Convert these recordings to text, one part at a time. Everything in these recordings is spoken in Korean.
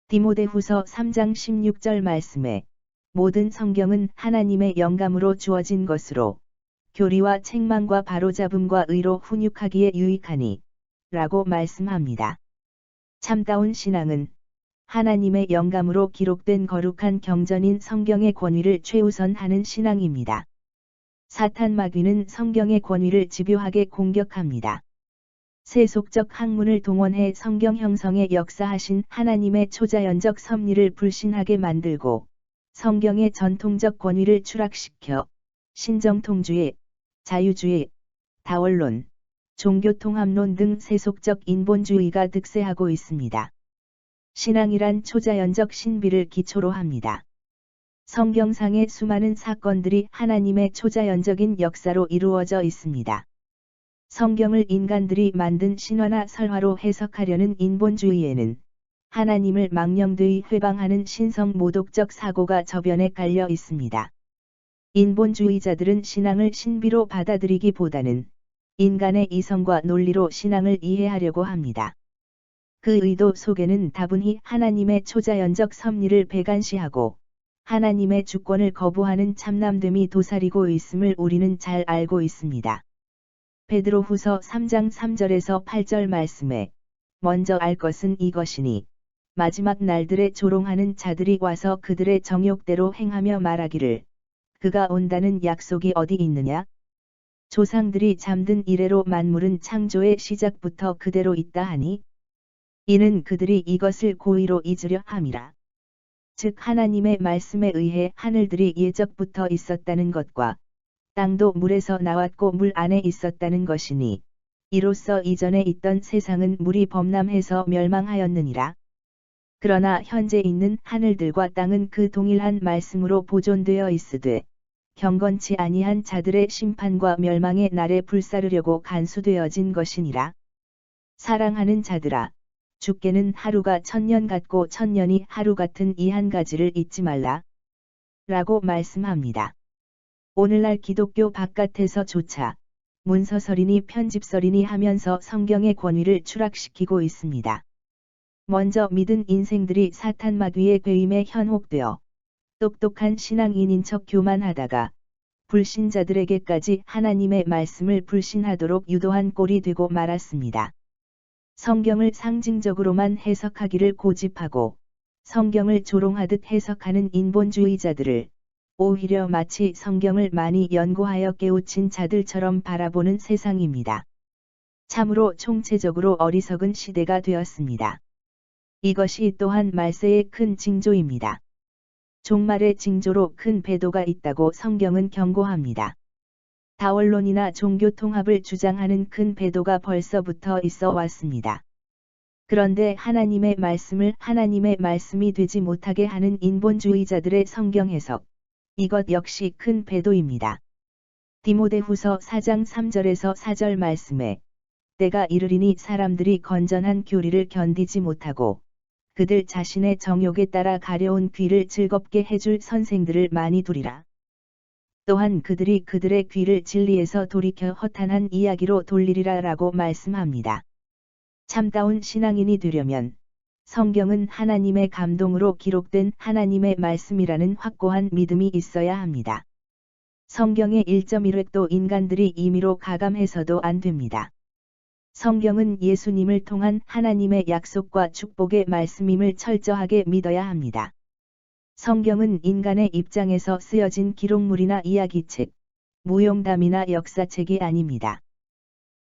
디모데후서 3장 16절 말씀에 모든 성경은 하나님의 영감으로 주어진 것으로 교리와 책망과 바로잡음과 의로 훈육하기에 유익하니 라고 말씀합니다. 참다운 신앙은 하나님의 영감으로 기록된 거룩한 경전인 성경의 권위를 최우선하는 신앙입니다. 사탄 마귀는 성경의 권위를 집요하게 공격합니다. 세속적 학문을 동원해 성경 형성에 역사하신 하나님의 초자연적 섭리를 불신하게 만들고 성경의 전통적 권위를 추락시켜 신정통주의, 자유주의, 다원론, 종교통합론 등 세속적 인본주의가 득세하고 있습니다. 신앙이란 초자연적 신비를 기초로 합니다. 성경상의 수많은 사건들이 하나님의 초자연적인 역사로 이루어져 있습니다. 성경을 인간들이 만든 신화나 설화로 해석하려는 인본주의에는 하나님을 망령되이 회방하는 신성 모독적 사고가 저변에 깔려 있습니다. 인본주의자들은 신앙을 신비로 받아들이기보다는 인간의 이성과 논리로 신앙을 이해하려고 합니다. 그 의도 속에는 다분히 하나님의 초자연적 섭리를 배관시하고 하나님의 주권을 거부하는 참남됨이 도사리고 있음을 우리는 잘 알고 있습니다. 베드로후서 3장 3절에서 8절 말씀에 먼저 알 것은 이것이니 마지막 날들에 조롱하는 자들이 와서 그들의 정욕대로 행하며 말하기를 그가 온다는 약속이 어디 있느냐? 조상들이 잠든 이래로 만물은 창조의 시작부터 그대로 있다 하니 이는 그들이 이것을 고의로 잊으려 함이라. 즉 하나님의 말씀에 의해 하늘들이 예적부터 있었다는 것과 땅도 물에서 나왔고 물 안에 있었다는 것이니 이로써 이전에 있던 세상은 물이 범람해서 멸망하였느니라. 그러나 현재 있는 하늘들과 땅은 그 동일한 말씀으로 보존되어 있으되 경건치 아니한 자들의 심판과 멸망의 날에 불사르려고 간수되어진 것이니라. 사랑하는 자들아, 주께는 하루가 천년 같고 천년이 하루 같은 이 한 가지를 잊지 말라. 라고 말씀합니다. 오늘날 기독교 바깥에서조차 문서설이니 편집설이니 하면서 성경의 권위를 추락시키고 있습니다. 먼저 믿은 인생들이 사탄 마귀의 괴임에 현혹되어 똑똑한 신앙인인 척 교만하다가 불신자들에게까지 하나님의 말씀을 불신하도록 유도한 꼴이 되고 말았습니다. 성경을 상징적으로만 해석하기를 고집하고 성경을 조롱하듯 해석하는 인본주의자들을 오히려 마치 성경을 많이 연구하여 깨우친 자들처럼 바라보는 세상입니다. 참으로 총체적으로 어리석은 시대가 되었습니다. 이것이 또한 말세의 큰 징조입니다. 종말의 징조로 큰 배도가 있다고 성경은 경고합니다. 다원론이나 종교통합을 주장하는 큰 배도가 벌써부터 있어 왔습니다. 그런데 하나님의 말씀을 하나님의 말씀이 되지 못하게 하는 인본주의자들의 성경 해석, 이것 역시 큰 배도입니다. 디모데후서 4장 3절에서 4절 말씀에 때가 이르리니 사람들이 건전한 교리를 견디지 못하고 그들 자신의 정욕에 따라 가려운 귀를 즐겁게 해줄 선생들을 많이 두리라. 또한 그들이 그들의 귀를 진리에서 돌이켜 허탄한 이야기로 돌리리라 라고 말씀합니다. 참다운 신앙인이 되려면 성경은 하나님의 감동으로 기록된 하나님의 말씀이라는 확고한 믿음이 있어야 합니다. 성경의 1.1획도 인간들이 임의로 가감해서도 안 됩니다. 성경은 예수님을 통한 하나님의 약속과 축복의 말씀임을 철저하게 믿어야 합니다. 성경은 인간의 입장에서 쓰여진 기록물이나 이야기책, 무용담이나 역사책이 아닙니다.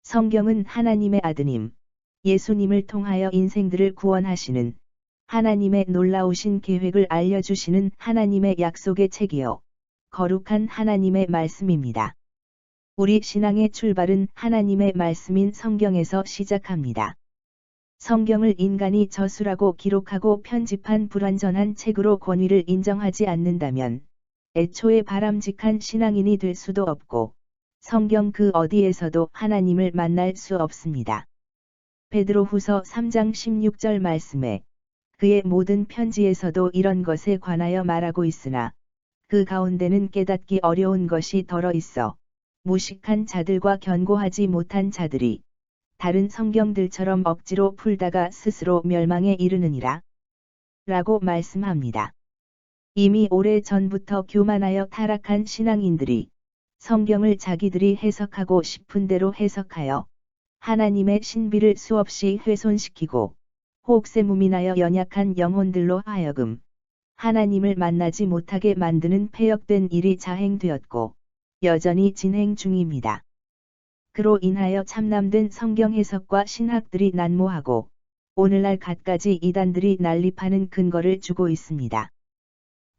성경은 하나님의 아드님, 예수님을 통하여 인생들을 구원하시는 하나님의 놀라우신 계획을 알려주시는 하나님의 약속의 책이요, 거룩한 하나님의 말씀입니다. 우리 신앙의 출발은 하나님의 말씀인 성경에서 시작합니다. 성경을 인간이 저술하고 기록하고 편집한 불완전한 책으로 권위를 인정하지 않는다면 애초에 바람직한 신앙인이 될 수도 없고 성경 그 어디에서도 하나님을 만날 수 없습니다. 베드로후서 3장 16절 말씀에 그의 모든 편지에서도 이런 것에 관하여 말하고 있으나 그 가운데는 깨닫기 어려운 것이 덜어 있어 무식한 자들과 견고하지 못한 자들이 다른 성경들처럼 억지로 풀다가 스스로 멸망에 이르느니라. 라고 말씀합니다. 이미 오래 전부터 교만하여 타락한 신앙인들이 성경을 자기들이 해석하고 싶은 대로 해석하여 하나님의 신비를 수없이 훼손시키고 혹세무민하여 연약한 영혼들로 하여금 하나님을 만나지 못하게 만드는 패역된 일이 자행되었고 여전히 진행 중입니다. 그로 인하여 참남된 성경 해석과 신학들이 난무하고 오늘날 갖가지 이단들이 난립하는 근거를 주고 있습니다.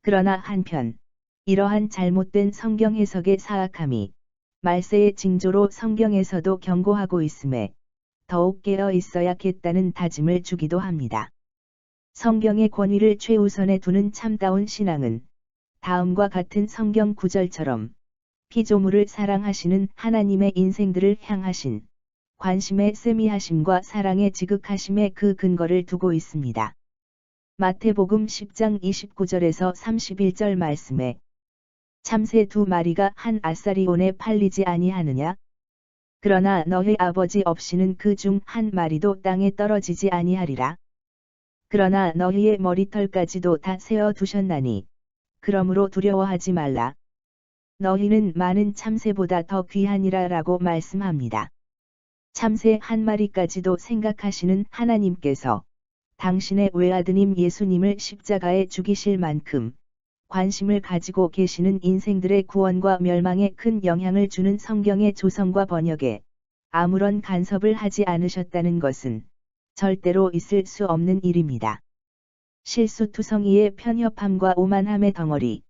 그러나 한편 이러한 잘못된 성경 해석의 사악함이 말세의 징조로 성경에서도 경고하고 있음에 더욱 깨어 있어야겠다는 다짐을 주기도 합니다. 성경의 권위를 최우선에 두는 참다운 신앙은 다음과 같은 성경 구절처럼 피조물을 사랑하시는 하나님의 인생들을 향하신 관심의 세미하심과 사랑의 지극하심에 그 근거를 두고 있습니다. 마태복음 10장 29절에서 31절 말씀에 참새 2마리가 한 아사리온에 팔리지 아니하느냐? 그러나 너희 아버지 없이는 그 중 한 마리도 땅에 떨어지지 아니하리라. 그러나 너희의 머리털까지도 다 세어 두셨나니 그러므로 두려워하지 말라. 너희는 많은 참새보다 더 귀하니라 라고 말씀합니다. 참새 한 마리까지도 생각하시는 하나님께서 당신의 외아드님 예수님을 십자가에 죽이실 만큼 관심을 가지고 계시는 인생들의 구원과 멸망에 큰 영향을 주는 성경의 조성과 번역에 아무런 간섭을 하지 않으셨다는 것은 절대로 있을 수 없는 일입니다. 실수투성이의 편협함과 오만함의 덩어리,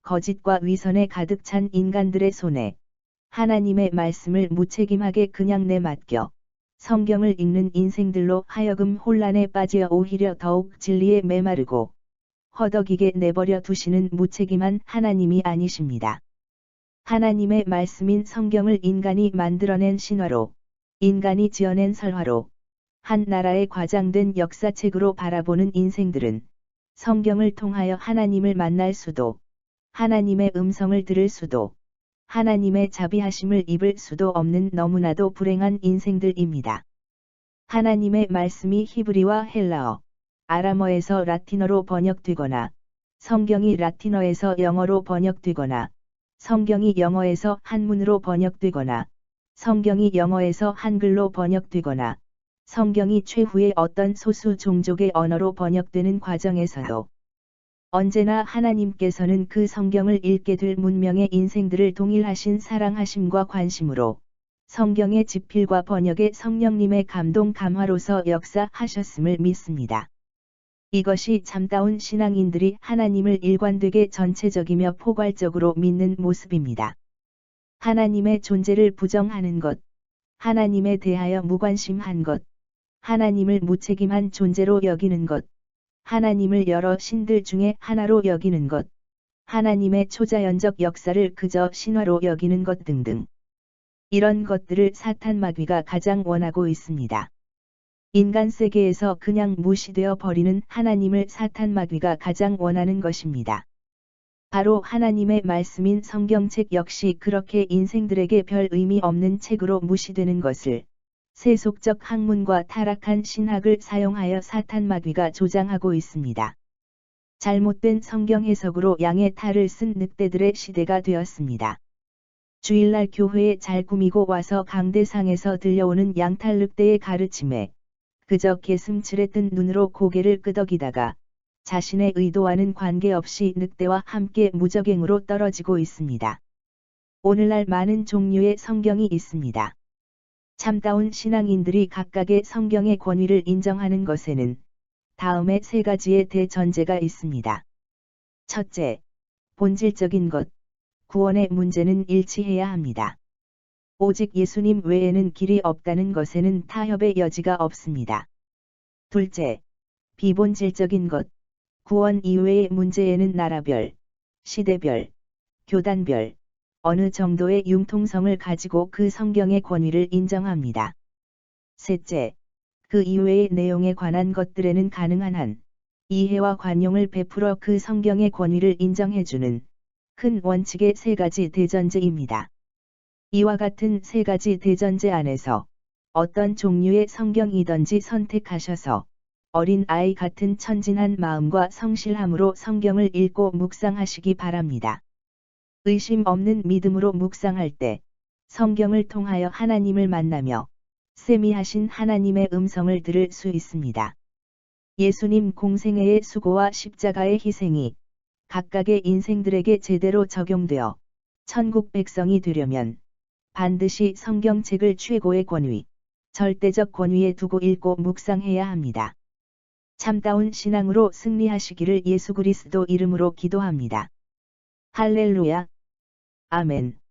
거짓과 위선에 가득 찬 인간들의 손에 하나님의 말씀을 무책임하게 그냥 내맡겨 성경을 읽는 인생들로 하여금 혼란에 빠져 오히려 더욱 진리에 메마르고 허덕이게 내버려 두시는 무책임한 하나님이 아니십니다. 하나님의 말씀인 성경을 인간이 만들어낸 신화로, 인간이 지어낸 설화로, 한 나라의 과장된 역사책으로 바라보는 인생들은 성경을 통하여 하나님을 만날 수도, 하나님의 음성을 들을 수도, 하나님의 자비하심을 입을 수도 없는 너무나도 불행한 인생들입니다. 하나님의 말씀이 히브리와 헬라어, 아람어에서 라틴어로 번역되거나, 성경이 라틴어에서 영어로 번역되거나, 성경이 영어에서 한문으로 번역되거나, 성경이 영어에서 한글로 번역되거나, 성경이 최후의 어떤 소수 종족의 언어로 번역되는 과정에서도 언제나 하나님께서는 그 성경을 읽게 될 문명의 인생들을 동일하신 사랑하심과 관심으로 성경의 집필과 번역에 성령님의 감동 감화로서 역사하셨음을 믿습니다. 이것이 참다운 신앙인들이 하나님을 일관되게 전체적이며 포괄적으로 믿는 모습입니다. 하나님의 존재를 부정하는 것, 하나님에 대하여 무관심한 것, 하나님을 무책임한 존재로 여기는 것, 하나님을 여러 신들 중에 하나로 여기는 것, 하나님의 초자연적 역사를 그저 신화로 여기는 것 등등. 이런 것들을 사탄 마귀가 가장 원하고 있습니다. 인간 세계에서 그냥 무시되어 버리는 하나님을 사탄 마귀가 가장 원하는 것입니다. 바로 하나님의 말씀인 성경책 역시 그렇게 인생들에게 별 의미 없는 책으로 무시되는 것을 세속적 학문과 타락한 신학을 사용하여 사탄 마귀가 조장하고 있습니다. 잘못된 성경 해석으로 양의 탈을 쓴 늑대들의 시대가 되었습니다. 주일날 교회에 잘 꾸미고 와서 강대상에서 들려오는 양탈 늑대의 가르침에 그저 개슴츠레 뜬 눈으로 고개를 끄덕이다가 자신의 의도와는 관계없이 늑대와 함께 무적행으로 떨어지고 있습니다. 오늘날 많은 종류의 성경이 있습니다. 참다운 신앙인들이 각각의 성경의 권위를 인정하는 것에는 다음의 세 가지의 대전제가 있습니다. 첫째, 본질적인 것, 구원의 문제는 일치해야 합니다. 오직 예수님 외에는 길이 없다는 것에는 타협의 여지가 없습니다. 둘째, 비본질적인 것, 구원 이외의 문제에는 나라별, 시대별, 교단별, 어느 정도의 융통성을 가지고 그 성경의 권위를 인정합니다. 셋째, 그 이외의 내용에 관한 것들에는 가능한 한 이해와 관용을 베풀어 그 성경의 권위를 인정해주는 큰 원칙의 세 가지 대전제입니다. 이와 같은 세 가지 대전제 안에서 어떤 종류의 성경이든지 선택하셔서 어린 아이 같은 천진한 마음과 성실함으로 성경을 읽고 묵상하시기 바랍니다. 의심 없는 믿음으로 묵상할 때 성경을 통하여 하나님을 만나며 세미하신 하나님의 음성을 들을 수 있습니다. 예수님 공생애의 수고와 십자가의 희생이 각각의 인생들에게 제대로 적용되어 천국 백성이 되려면 반드시 성경책을 최고의 권위, 절대적 권위에 두고 읽고 묵상해야 합니다. 참다운 신앙으로 승리하시기를 예수 그리스도 이름으로 기도합니다. 할렐루야. 아멘.